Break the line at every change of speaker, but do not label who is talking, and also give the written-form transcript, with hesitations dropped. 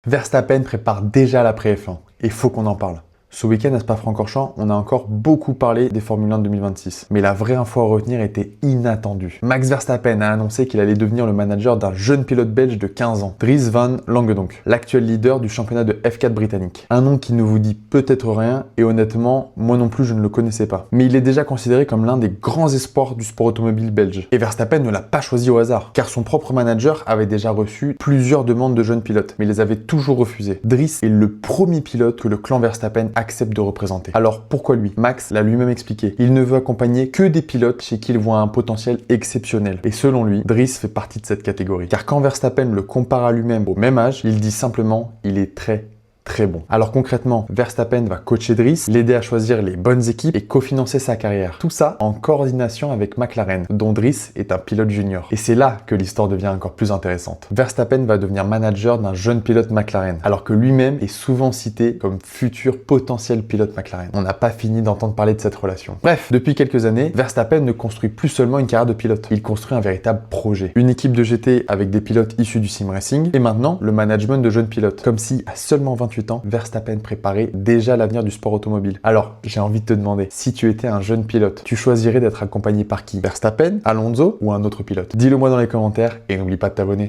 Verstappen prépare déjà l'après F1 et faut qu'on en parle. Ce week-end à Spa-Francorchamps, on a encore beaucoup parlé des Formule 1 2026. Mais la vraie info à retenir était inattendue. Max Verstappen a annoncé qu'il allait devenir le manager d'un jeune pilote belge de 15 ans, Dries Van Langendonk, l'actuel leader du championnat de F4 britannique. Un nom qui ne vous dit peut-être rien et honnêtement, moi non plus je ne le connaissais pas. Mais il est déjà considéré comme l'un des grands espoirs du sport automobile belge. Et Verstappen ne l'a pas choisi au hasard, car son propre manager avait déjà reçu plusieurs demandes de jeunes pilotes, mais les avait toujours refusées. Dries est le premier pilote que le clan Verstappen accepte de représenter. Alors pourquoi lui? Max l'a lui-même expliqué. Il ne veut accompagner que des pilotes chez qui il voit un potentiel exceptionnel. Et selon lui, Dries fait partie de cette catégorie. Car quand Verstappen le compare à lui-même au même âge, il dit simplement il est très bon. Alors concrètement, Verstappen va coacher Dries, l'aider à choisir les bonnes équipes et cofinancer sa carrière. Tout ça en coordination avec McLaren, dont Dries est un pilote junior. Et c'est là que l'histoire devient encore plus intéressante. Verstappen va devenir manager d'un jeune pilote McLaren, alors que lui-même est souvent cité comme futur potentiel pilote McLaren. On n'a pas fini d'entendre parler de cette relation. Bref, depuis quelques années, Verstappen ne construit plus seulement une carrière de pilote, il construit un véritable projet. Une équipe de GT avec des pilotes issus du sim racing, et maintenant le management de jeunes pilotes. Comme si, à seulement 28 ans, Verstappen préparait déjà l'avenir du sport automobile. Alors, j'ai envie de te demander, si tu étais un jeune pilote, tu choisirais d'être accompagné par qui? Verstappen, Alonso ou un autre pilote? Dis-le moi dans les commentaires et n'oublie pas de t'abonner.